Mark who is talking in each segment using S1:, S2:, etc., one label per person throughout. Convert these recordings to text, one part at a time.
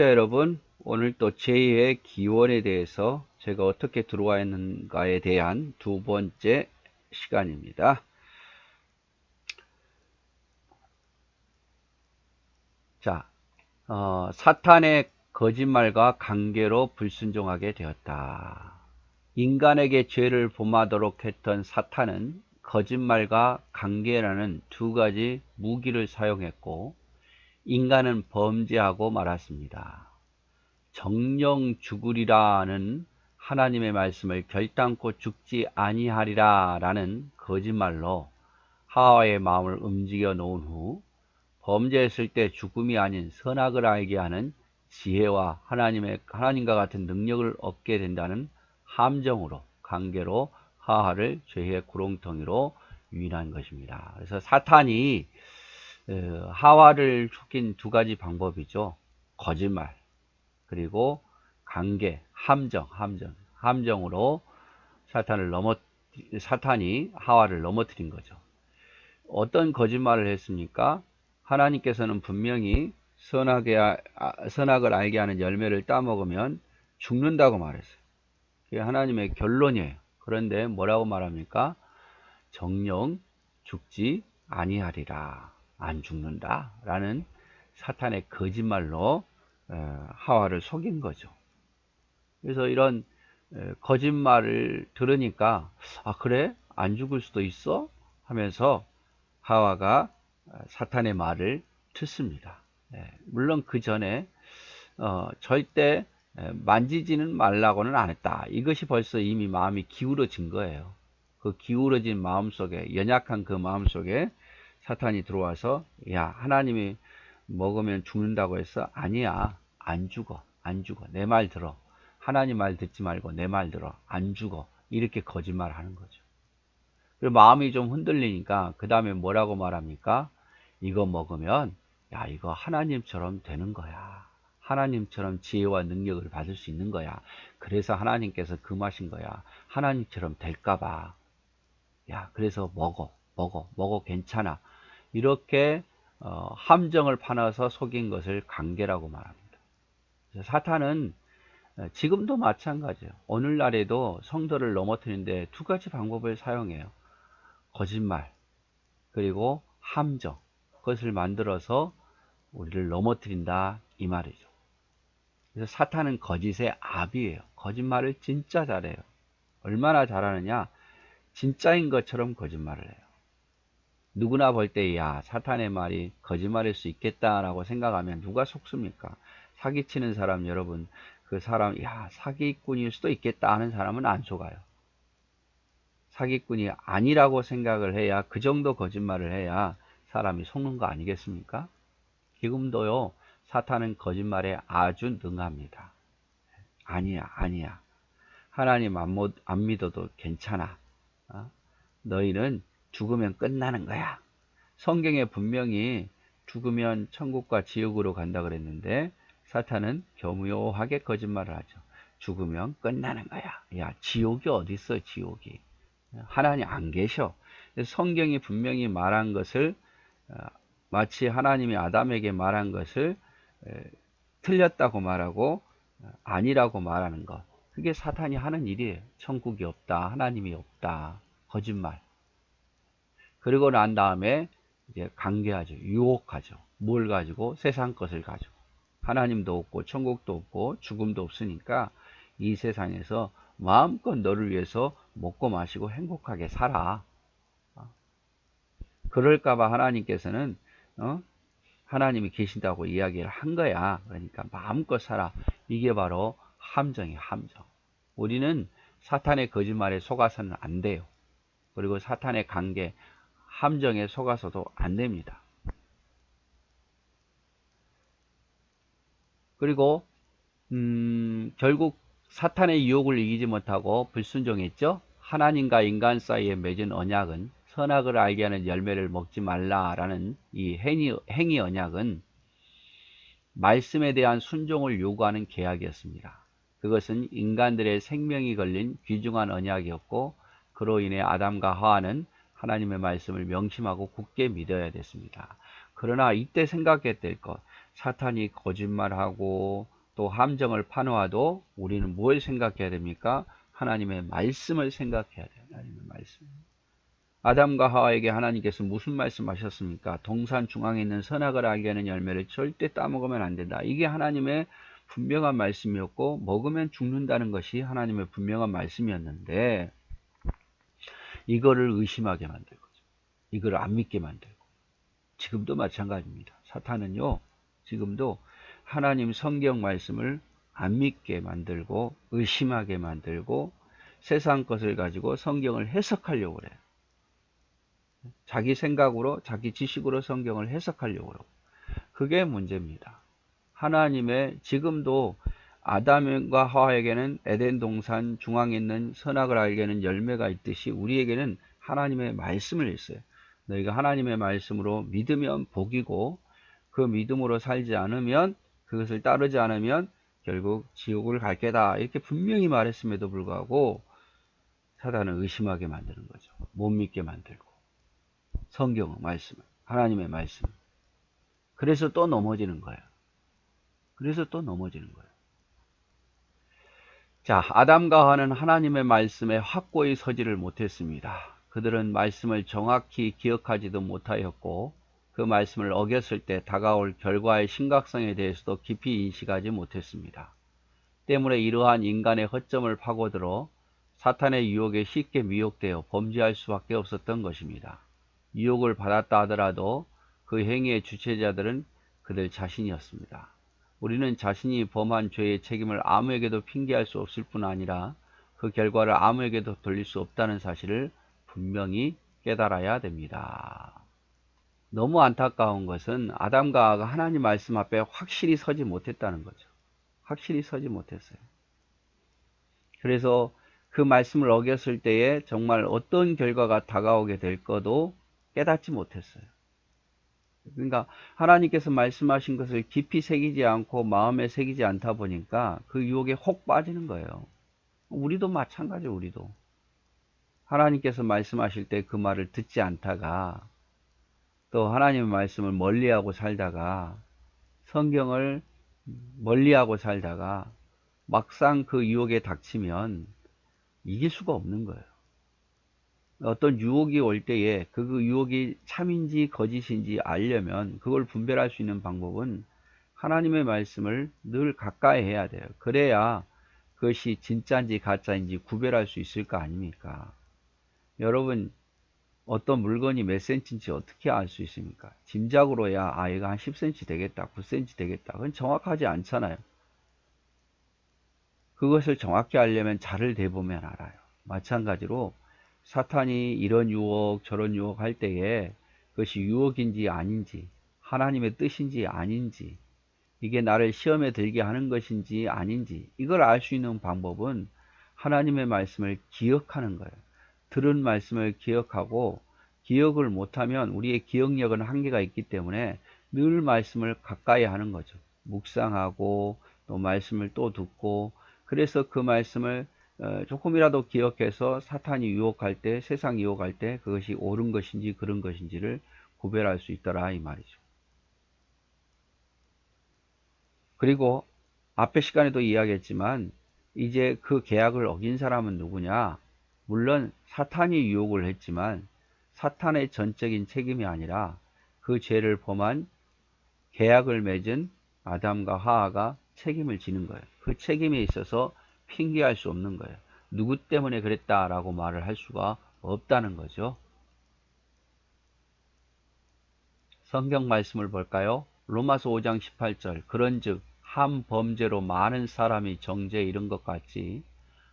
S1: 애청자 여러분, 오늘 또 제2의 기원에 대해서 제가 어떻게 들어와 있는가에 대한 두 번째 시간입니다. 자, 사탄의 거짓말과 관계로 불순종하게 되었다. 인간에게 죄를 범하도록 했던 사탄은 거짓말과 관계라는 두 가지 무기를 사용했고, 인간은 범죄하고 말았습니다. 정령 죽으리라는 하나님의 말씀을 결단코 죽지 아니하리라 라는 거짓말로 하와의 마음을 움직여 놓은 후 범죄했을 때 죽음이 아닌 선악을 알게 하는 지혜와 하나님과 같은 능력을 얻게 된다는 함정으로, 관계로 하와를 죄의 구렁텅이로 유인한 것입니다. 그래서 사탄이 하와를 속인 두 가지 방법이죠. 거짓말, 그리고 관계, 함정으로 사탄이 하와를 넘어뜨린 거죠. 어떤 거짓말을 했습니까? 하나님께서는 분명히 선악을 알게 하는 열매를 따먹으면 죽는다고 말했어요. 그게 하나님의 결론이에요. 그런데 뭐라고 말합니까? 정령 죽지 아니하리라, 안 죽는다 라는 사탄의 거짓말로 하와를 속인 거죠. 그래서 이런 거짓말을 들으니까 그래? 안 죽을 수도 있어? 하면서 하와가 사탄의 말을 듣습니다. 물론 그 전에 절대 만지지는 말라고는 안 했다. 이것이 벌써 이미 마음이 기울어진 거예요. 그 기울어진 마음속에, 연약한 그 마음속에 사탄이 들어와서 야, 하나님이 먹으면 죽는다고 해서 아니야, 안 죽어, 내 말 들어, 하나님 말 듣지 말고 내 말 들어, 안 죽어, 이렇게 거짓말하는 거죠. 그리고 마음이 좀 흔들리니까 그 다음에 뭐라고 말합니까? 이거 먹으면 야, 이거 하나님처럼 되는 거야, 하나님처럼 지혜와 능력을 받을 수 있는 거야, 그래서 하나님께서 금하신 거야, 하나님처럼 될까봐, 야, 그래서 먹어, 괜찮아, 이렇게 함정을 파놔서 속인 것을 관계라고 말합니다. 사탄은 지금도 마찬가지예요. 오늘날에도 성도를 넘어뜨리는데 두 가지 방법을 사용해요. 거짓말, 그리고 함정, 그것을 만들어서 우리를 넘어뜨린다, 이 말이죠. 그래서 사탄은 거짓의 아비예요. 거짓말을 진짜 잘해요. 얼마나 잘하느냐? 진짜인 것처럼 거짓말을 해요. 누구나 볼 때 야, 사탄의 말이 거짓말일 수 있겠다라고 생각하면 누가 속습니까? 사기치는 사람, 여러분, 그 사람 야, 사기꾼일 수도 있겠다 하는 사람은 안 속아요. 사기꾼이 아니라고 생각을 해야, 그 정도 거짓말을 해야 사람이 속는 거 아니겠습니까? 지금도요, 사탄은 거짓말에 아주 능합니다. 아니야, 하나님 안 믿어도 괜찮아, 너희는 죽으면 끝나는 거야. 성경에 분명히 죽으면 천국과 지옥으로 간다 그랬는데 사탄은 교묘하게 거짓말을 하죠. 죽으면 끝나는 거야. 야, 지옥이 어디 있어, 지옥이. 하나님 안 계셔. 성경이 분명히 말한 것을, 마치 하나님이 아담에게 말한 것을 틀렸다고 말하고 아니라고 말하는 것, 그게 사탄이 하는 일이에요. 천국이 없다, 하나님이 없다, 거짓말. 그리고 난 다음에 이제 관계하죠. 유혹하죠. 뭘 가지고? 세상 것을 가지고. 하나님도 없고 천국도 없고 죽음도 없으니까 이 세상에서 마음껏 너를 위해서 먹고 마시고 행복하게 살아. 그럴까봐 하나님께서는 하나님이 계신다고 이야기를 한 거야. 그러니까 마음껏 살아. 이게 바로 함정이에요. 함정. 우리는 사탄의 거짓말에 속아서는 안 돼요. 그리고 사탄의 관계, 함정에 속아서도 안 됩니다. 그리고 결국 사탄의 유혹을 이기지 못하고 불순종했죠. 하나님과 인간 사이에 맺은 언약은, 선악을 알게 하는 열매를 먹지 말라라는 이 행위 언약은 말씀에 대한 순종을 요구하는 계약이었습니다. 그것은 인간들의 생명이 걸린 귀중한 언약이었고, 그로 인해 아담과 하와는 하나님의 말씀을 명심하고 굳게 믿어야 됐습니다. 그러나 이때 생각해야 될 것, 사탄이 거짓말하고 또 함정을 파놓아도 우리는 뭘 생각해야 됩니까? 하나님의 말씀을 생각해야 돼요. 하나님의 말씀. 아담과 하와에게 하나님께서 무슨 말씀하셨습니까? 동산 중앙에 있는 선악을 알게 하는 열매를 절대 따먹으면 안 된다. 이게 하나님의 분명한 말씀이었고, 먹으면 죽는다는 것이 하나님의 분명한 말씀이었는데, 이거를 의심하게 만들고, 이걸 안 믿게 만들고, 지금도 마찬가지입니다. 사탄은요, 지금도 하나님 성경 말씀을 안 믿게 만들고, 의심하게 만들고, 세상 것을 가지고 성경을 해석하려고 그래요. 자기 생각으로, 자기 지식으로 성경을 해석하려고 그러고. 그게 문제입니다. 하나님의 지금도 아담과 하와에게는 에덴 동산 중앙에 있는 선악을 알게 하는 열매가 있듯이 우리에게는 하나님의 말씀을 있어요. 너희가 하나님의 말씀으로 믿으면 복이고 그 믿음으로 살지 않으면, 그것을 따르지 않으면 결국 지옥을 갈 게다. 이렇게 분명히 말했음에도 불구하고 사단은 의심하게 만드는 거죠. 못 믿게 만들고. 성경 말씀, 하나님의 말씀. 그래서 또 넘어지는 거예요. 그래서 또 넘어지는 거예요. 자, 아담과 하와는 하나님의 말씀에 확고히 서지를 못했습니다. 그들은 말씀을 정확히 기억하지도 못하였고 그 말씀을 어겼을 때 다가올 결과의 심각성에 대해서도 깊이 인식하지 못했습니다. 때문에 이러한 인간의 허점을 파고들어 사탄의 유혹에 쉽게 미혹되어 범죄할 수밖에 없었던 것입니다. 유혹을 받았다 하더라도 그 행위의 주체자들은 그들 자신이었습니다. 우리는 자신이 범한 죄의 책임을 아무에게도 핑계할 수 없을 뿐 아니라 그 결과를 아무에게도 돌릴 수 없다는 사실을 분명히 깨달아야 됩니다. 너무 안타까운 것은 아담과 하와가 하나님 말씀 앞에 확실히 서지 못했다는 거죠. 확실히 서지 못했어요. 그래서 그 말씀을 어겼을 때에 정말 어떤 결과가 다가오게 될 거도 깨닫지 못했어요. 그러니까 하나님께서 말씀하신 것을 깊이 새기지 않고 마음에 새기지 않다 보니까 그 유혹에 혹 빠지는 거예요. 우리도 마찬가지. 우리도 하나님께서 말씀하실 때 그 말을 듣지 않다가 또 하나님의 말씀을 멀리하고 살다가 성경을 멀리하고 살다가 막상 그 유혹에 닥치면 이길 수가 없는 거예요. 어떤 유혹이 올 때에 그 유혹이 참인지 거짓인지 알려면 그걸 분별할 수 있는 방법은 하나님의 말씀을 늘 가까이 해야 돼요. 그래야 그것이 진짜인지 가짜인지 구별할 수 있을 거 아닙니까? 여러분, 어떤 물건이 몇 센치인지 어떻게 알 수 있습니까? 짐작으로야 얘가 한 10cm 되겠다, 9cm 되겠다. 그건 정확하지 않잖아요. 그것을 정확히 알려면 자를 대보면 알아요. 마찬가지로 사탄이 이런 유혹 저런 유혹 할 때에 그것이 유혹인지 아닌지, 하나님의 뜻인지 아닌지, 이게 나를 시험에 들게 하는 것인지 아닌지, 이걸 알 수 있는 방법은 하나님의 말씀을 기억하는 거예요. 들은 말씀을 기억하고, 기억을 못하면 우리의 기억력은 한계가 있기 때문에 늘 말씀을 가까이 하는 거죠. 묵상하고 또 말씀을 또 듣고, 그래서 그 말씀을 조금이라도 기억해서 사탄이 유혹할 때, 세상 유혹할 때 그것이 옳은 것인지 그른 것인지를 구별할 수 있더라, 이 말이죠. 그리고 앞에 시간에도 이야기했지만 이제 그 계약을 어긴 사람은 누구냐? 물론 사탄이 유혹을 했지만 사탄의 전적인 책임이 아니라 그 죄를 범한 계약을 맺은 아담과 하와가 책임을 지는 거예요. 그 책임에 있어서 핑계할 수 없는 거예요. 누구 때문에 그랬다라고 말을 할 수가 없다는 거죠. 성경 말씀을 볼까요? 로마서 5장 18절. 그런즉 한 범죄로 많은 사람이 정죄에 이른 것 같이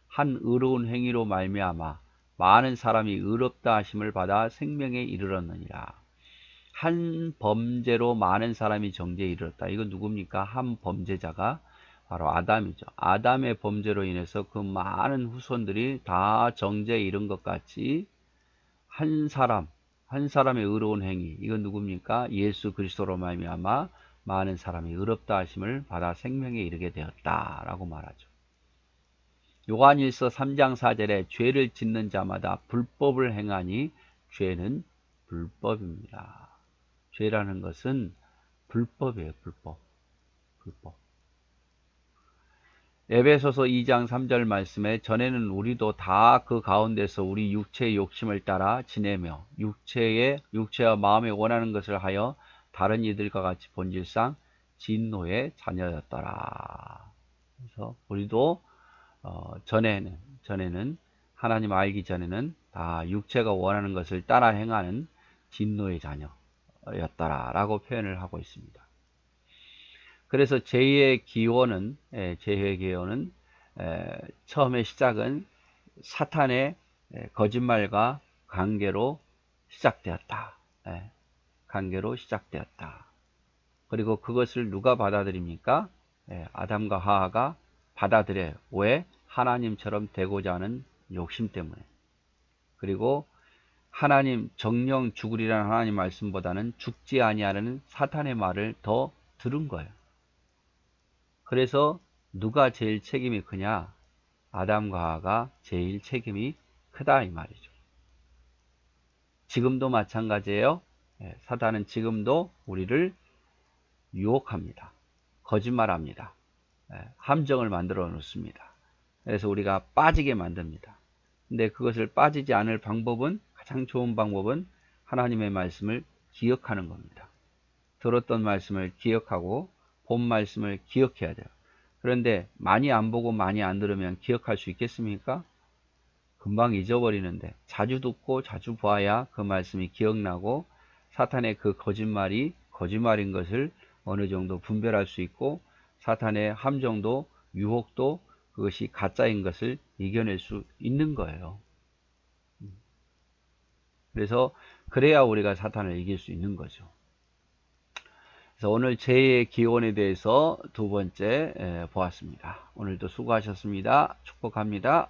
S1: 한 의로운 행위로 말미암아 많은 사람이 의롭다 하심을 받아 생명에 이르렀느니라. 한 범죄로 많은 사람이 정죄에 이르렀다. 이건 누굽니까? 한 범죄자가 바로 아담이죠. 아담의 범죄로 인해서 그 많은 후손들이 다 정죄에 이른 것 같이 한 사람의 의로운 행위, 이건 누굽니까? 예수 그리스도로 말미암아 많은 사람이 의롭다 하심을 받아 생명에 이르게 되었다라고 말하죠. 요한일서 3장 4절에 죄를 짓는 자마다 불법을 행하니 죄는 불법입니다. 죄라는 것은 불법이에요. 불법. 율법. 에베소서 2장 3절 말씀에 전에는 우리도 다 그 가운데서 우리 육체의 욕심을 따라 지내며 육체와 마음에 원하는 것을 하여 다른 이들과 같이 본질상 진노의 자녀였더라. 그래서 우리도 전에는 하나님 알기 전에는 다 육체가 원하는 것을 따라 행하는 진노의 자녀였더라 라고 표현을 하고 있습니다. 그래서 제2의 기원은 처음에 시작은 사탄의 거짓말과 관계로 시작되었다. 관계로 시작되었다. 그리고 그것을 누가 받아들입니까? 아담과 하와가 받아들여요. 왜? 하나님처럼 되고자 하는 욕심 때문에. 그리고 하나님 정령 죽으리라는 하나님 말씀보다는 죽지 아니하라는 사탄의 말을 더 들은 거예요. 그래서 누가 제일 책임이 크냐? 아담과 하와가 제일 책임이 크다 이 말이죠. 지금도 마찬가지예요. 사탄은 지금도 우리를 유혹합니다. 거짓말합니다. 함정을 만들어 놓습니다. 그래서 우리가 빠지게 만듭니다. 근데 그것을 빠지지 않을 방법은, 가장 좋은 방법은 하나님의 말씀을 기억하는 겁니다. 들었던 말씀을 기억하고 본 말씀을 기억해야 돼요. 그런데 많이 안 보고 많이 안 들으면 기억할 수 있겠습니까? 금방 잊어버리는데 자주 듣고 자주 봐야 그 말씀이 기억나고 사탄의 그 거짓말이 거짓말인 것을 어느 정도 분별할 수 있고 사탄의 함정도 유혹도 그것이 가짜인 것을 이겨낼 수 있는 거예요. 그래서 그래야 우리가 사탄을 이길 수 있는 거죠. 그래서 오늘 제2의 기원에 대해서 두 번째 보았습니다. 오늘도 수고하셨습니다. 축복합니다.